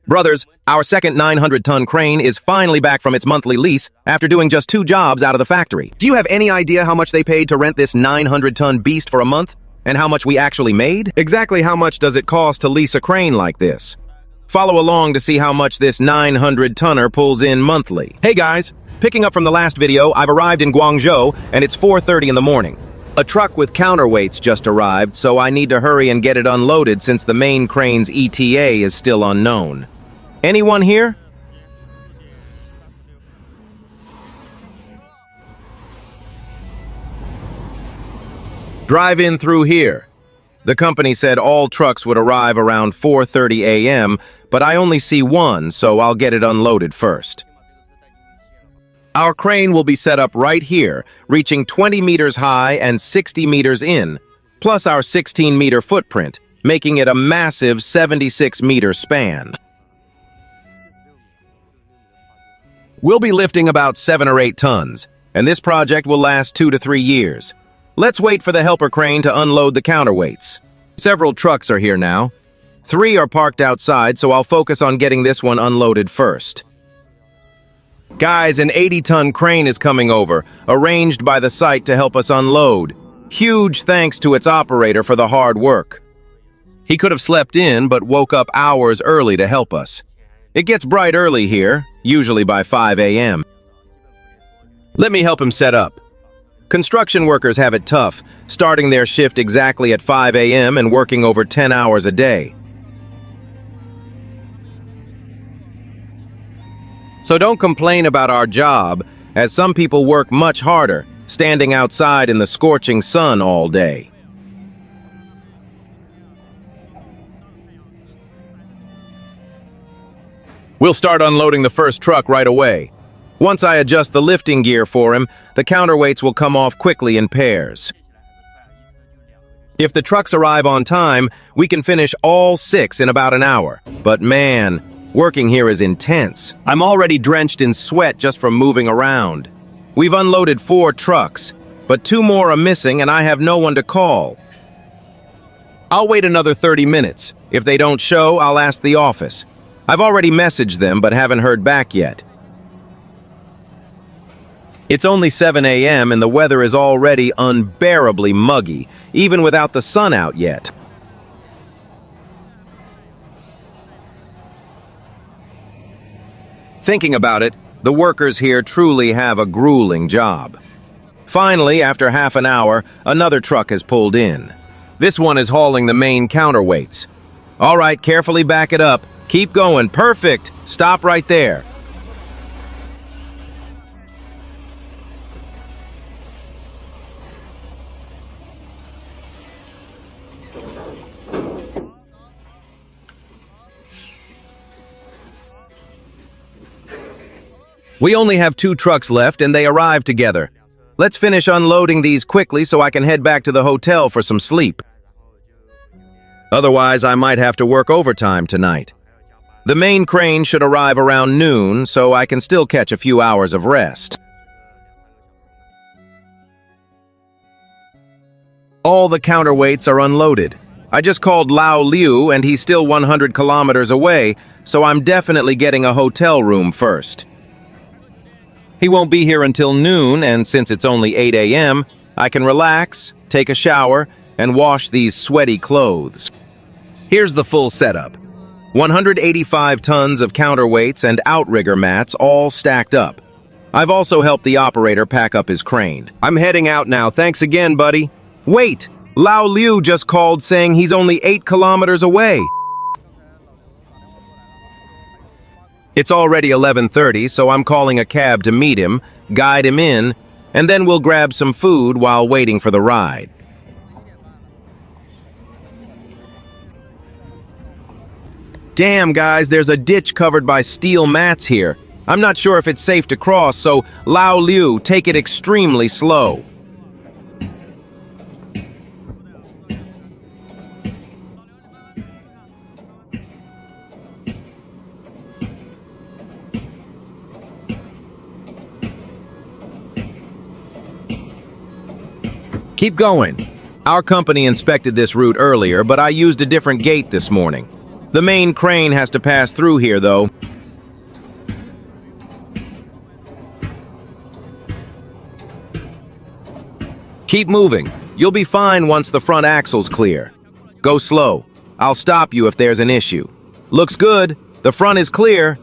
Brothers, our second 900-ton crane is finally back from its monthly lease after doing just 2 jobs out of the factory. Do you have any idea how much they paid to rent this 900-ton beast for a month? And how much we actually made? Exactly how much does it cost to lease a crane like this? Follow along to see how much this 900-tonner pulls in monthly. Hey guys, picking up from the last video, I've arrived in Guangzhou and it's 4:30 in the morning. A truck with counterweights just arrived, so I need to hurry and get it unloaded since the main crane's ETA is still unknown. Anyone here? Drive in through here. The company said all trucks would arrive around 4:30 a.m., but I only see one, so I'll get it unloaded first. Our crane will be set up right here, reaching 20 meters high and 60 meters in, plus our 16-meter footprint, making it a massive 76-meter span. We'll be lifting about 7 or 8 tons, and this project will last 2 to 3 years. Let's wait for the helper crane to unload the counterweights. Several trucks are here now. 3 are parked outside, so I'll focus on getting this one unloaded first. Guys, an 80-ton crane is coming over, arranged by the site to help us unload. Huge thanks to its operator for the hard work. He could have slept in, but woke up hours early to help us. It gets bright early here, usually by 5 a.m. Let me help him set up. Construction workers have it tough, starting their shift exactly at 5 a.m. and working over 10 hours a day. So don't complain about our job, as some people work much harder, standing outside in the scorching sun all day. We'll start unloading the first truck right away. Once I adjust the lifting gear for him, the counterweights will come off quickly in pairs. If the trucks arrive on time, we can finish all 6 in about an hour. But man, working here is intense. I'm already drenched in sweat just from moving around. We've unloaded 4 trucks, but 2 more are missing and I have no one to call. I'll wait another 30 minutes. If they don't show, I'll ask the office. I've already messaged them but haven't heard back yet. It's only 7 a.m. and the weather is already unbearably muggy, even without the sun out yet. Thinking about it, the workers here truly have a grueling job. Finally, after half an hour, another truck has pulled in. This one is hauling the main counterweights. All right, carefully back it up. Keep going. Perfect. Stop right there. We only have 2 trucks left and they arrive together. Let's finish unloading these quickly so I can head back to the hotel for some sleep. Otherwise, I might have to work overtime tonight. The main crane should arrive around noon, so I can still catch a few hours of rest. All the counterweights are unloaded. I just called Lao Liu and he's still 100 kilometers away, so I'm definitely getting a hotel room first. He won't be here until noon, and since it's only 8 a.m., I can relax, take a shower, and wash these sweaty clothes. Here's the full setup. 185 tons of counterweights and outrigger mats all stacked up. I've also helped the operator pack up his crane. I'm heading out now. Thanks again, buddy. Wait! Lao Liu just called saying he's only 8 kilometers away. It's already 11:30, so I'm calling a cab to meet him, guide him in, and then we'll grab some food while waiting for the ride. Damn, guys, there's a ditch covered by steel mats here. I'm not sure if it's safe to cross, so Lao Liu, take it extremely slow. Keep going. Our company inspected this route earlier, but I used a different gate this morning. The main crane has to pass through here, though. Keep moving. You'll be fine once the front axle's clear. Go slow. I'll stop you if there's an issue. Looks good. The front is clear.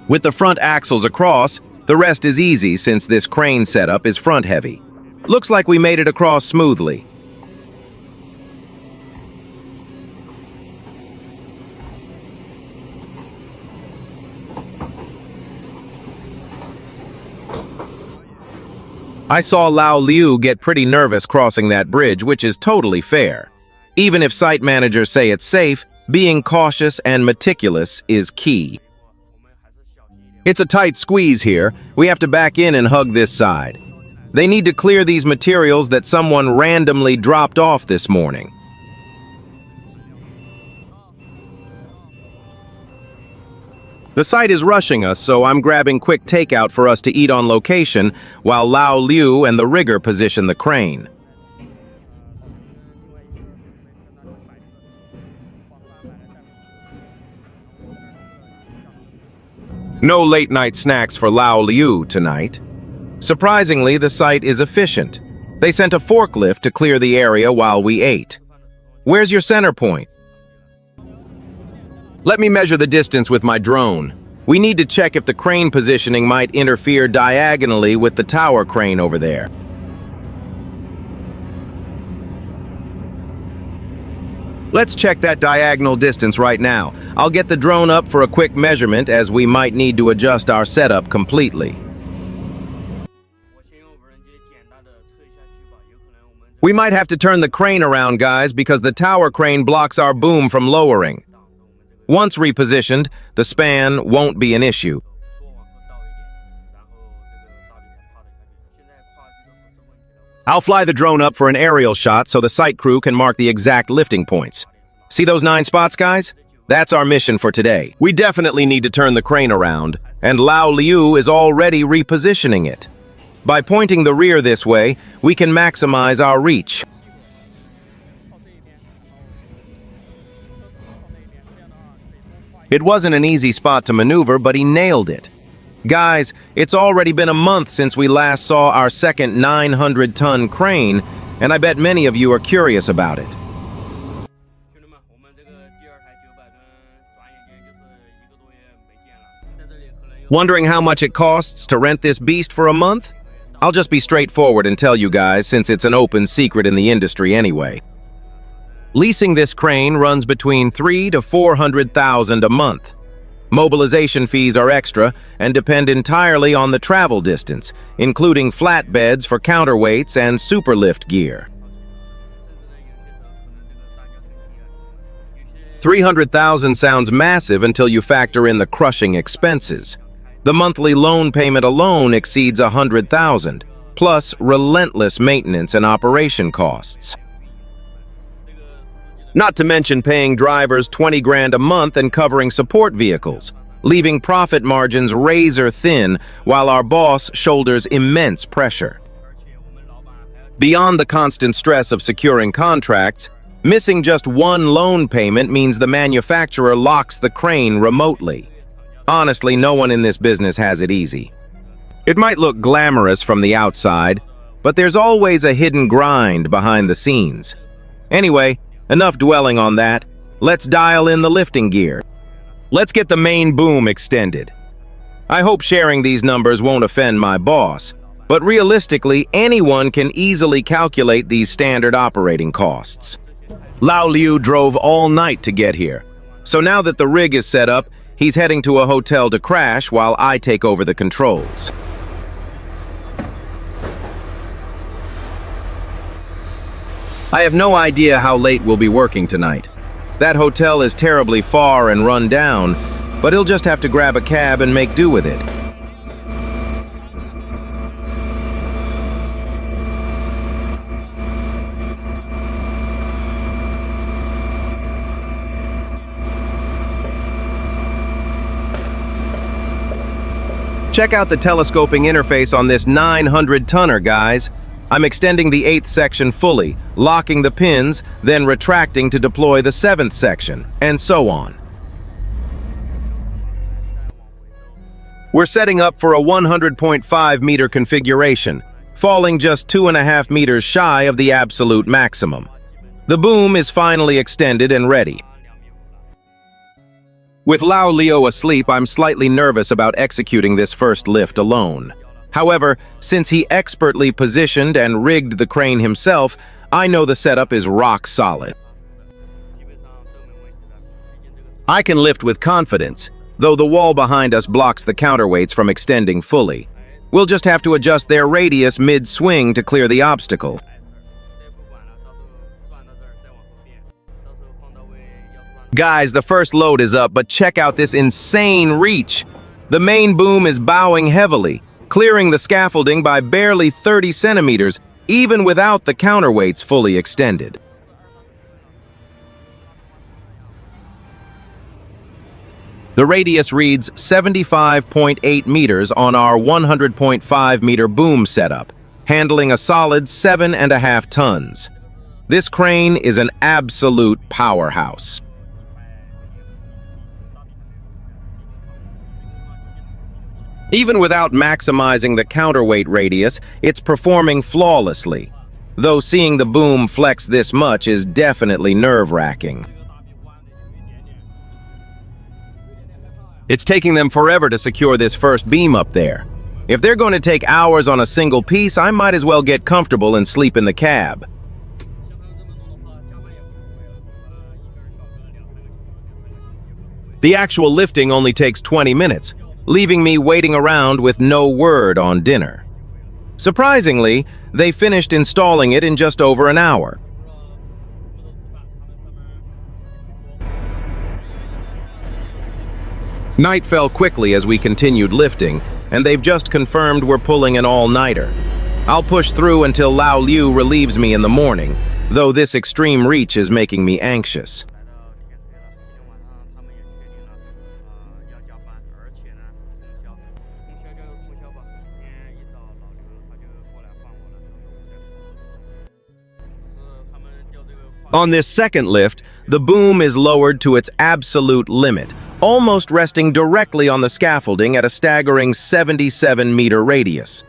With the front axles across, the rest is easy since this crane setup is front-heavy. Looks like we made it across smoothly. I saw Lao Liu get pretty nervous crossing that bridge, which is totally fair. Even if site managers say it's safe, being cautious and meticulous is key. It's a tight squeeze here. We have to back in and hug this side. They need to clear these materials that someone randomly dropped off this morning. The site is rushing us, so I'm grabbing quick takeout for us to eat on location while Lao Liu and the rigger position the crane. No late-night snacks for Lao Liu tonight. Surprisingly, the site is efficient. They sent a forklift to clear the area while we ate. Where's your center point? Let me measure the distance with my drone. We need to check if the crane positioning might interfere diagonally with the tower crane over there. Let's check that diagonal distance right now. I'll get the drone up for a quick measurement as we might need to adjust our setup completely. We might have to turn the crane around, guys, because the tower crane blocks our boom from lowering. Once repositioned, the span won't be an issue. I'll fly the drone up for an aerial shot so the site crew can mark the exact lifting points. See those 9 spots, guys? That's our mission for today. We definitely need to turn the crane around, and Lao Liu is already repositioning it. By pointing the rear this way, we can maximize our reach. It wasn't an easy spot to maneuver, but he nailed it. Guys, it's already been a month since we last saw our second 900-ton crane, and I bet many of you are curious about it. Wondering how much it costs to rent this beast for a month? I'll just be straightforward and tell you guys, since it's an open secret in the industry anyway. Leasing this crane runs between $300,000 to $400,000 a month. Mobilization fees are extra and depend entirely on the travel distance, including flatbeds for counterweights and superlift gear. $300,000 sounds massive until you factor in the crushing expenses. The monthly loan payment alone exceeds $100,000, plus relentless maintenance and operation costs. Not to mention paying drivers $20 grand a month and covering support vehicles, leaving profit margins razor thin while our boss shoulders immense pressure. Beyond the constant stress of securing contracts, missing just one loan payment means the manufacturer locks the crane remotely. Honestly, no one in this business has it easy. It might look glamorous from the outside, but there's always a hidden grind behind the scenes. Anyway, enough dwelling on that. Let's dial in the lifting gear. Let's get the main boom extended. I hope sharing these numbers won't offend my boss, but realistically, anyone can easily calculate these standard operating costs. Lao Liu drove all night to get here. So now that the rig is set up, he's heading to a hotel to crash while I take over the controls. I have no idea how late we'll be working tonight. That hotel is terribly far and run down, but he'll just have to grab a cab and make do with it. Check out the telescoping interface on this 900-tonner, guys. I'm extending the 8th section fully, locking the pins, then retracting to deploy the 7th section, and so on. We're setting up for a 100.5 meter configuration, falling just 2.5 meters shy of the absolute maximum. The boom is finally extended and ready. With Lao Liu asleep, I'm slightly nervous about executing this first lift alone. However, since he expertly positioned and rigged the crane himself, I know the setup is rock solid. I can lift with confidence, though the wall behind us blocks the counterweights from extending fully. We'll just have to adjust their radius mid-swing to clear the obstacle. Guys, the first load is up, but check out this insane reach. The main boom is bowing heavily, clearing the scaffolding by barely 30 centimeters, even without the counterweights fully extended. The radius reads 75.8 meters on our 100.5 meter boom setup, handling a solid 7.5 tons. This crane is an absolute powerhouse. Even without maximizing the counterweight radius, it's performing flawlessly, though seeing the boom flex this much is definitely nerve-wracking. It's taking them forever to secure this first beam up there. If they're going to take hours on a single piece, I might as well get comfortable and sleep in the cab. The actual lifting only takes 20 minutes, leaving me waiting around with no word on dinner. Surprisingly, they finished installing it in just over an hour. Night fell quickly as we continued lifting, and they've just confirmed we're pulling an all-nighter. I'll push through until Lao Liu relieves me in the morning, though this extreme reach is making me anxious. On this second lift, the boom is lowered to its absolute limit, almost resting directly on the scaffolding at a staggering 77-meter radius.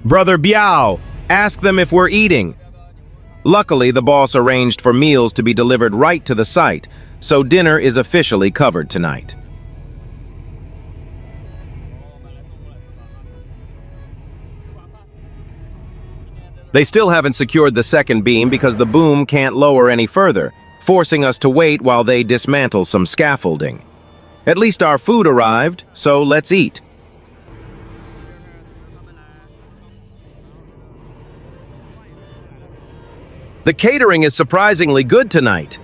Brother Biao, ask them if we're eating. Luckily, the boss arranged for meals to be delivered right to the site, so dinner is officially covered tonight. They still haven't secured the second beam because the boom can't lower any further, forcing us to wait while they dismantle some scaffolding. At least our food arrived, so let's eat. The catering is surprisingly good tonight.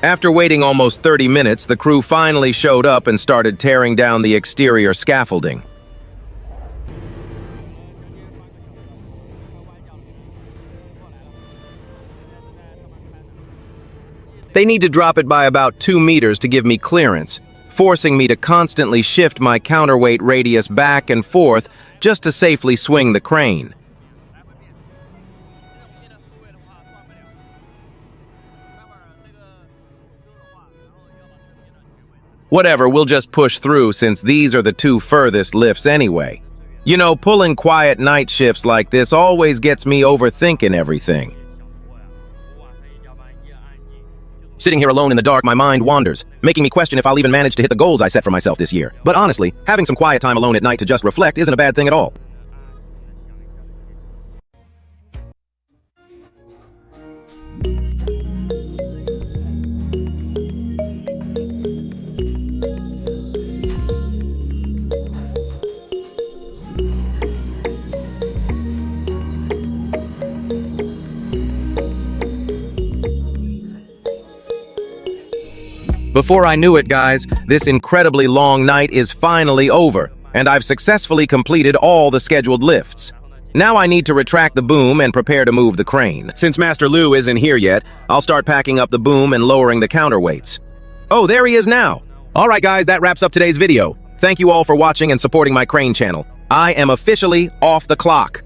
After waiting almost 30 minutes, the crew finally showed up and started tearing down the exterior scaffolding. They need to drop it by about 2 meters to give me clearance, forcing me to constantly shift my counterweight radius back and forth just to safely swing the crane. Whatever, we'll just push through since these are the 2 furthest lifts anyway. You know, pulling quiet night shifts like this always gets me overthinking everything. Sitting here alone in the dark, my mind wanders, making me question if I'll even manage to hit the goals I set for myself this year. But honestly, having some quiet time alone at night to just reflect isn't a bad thing at all. Before I knew it, guys, this incredibly long night is finally over, and I've successfully completed all the scheduled lifts. Now I need to retract the boom and prepare to move the crane. Since Master Lou isn't here yet, I'll start packing up the boom and lowering the counterweights. Oh, there he is now. All right, guys, that wraps up today's video. Thank you all for watching and supporting my crane channel. I am officially off the clock.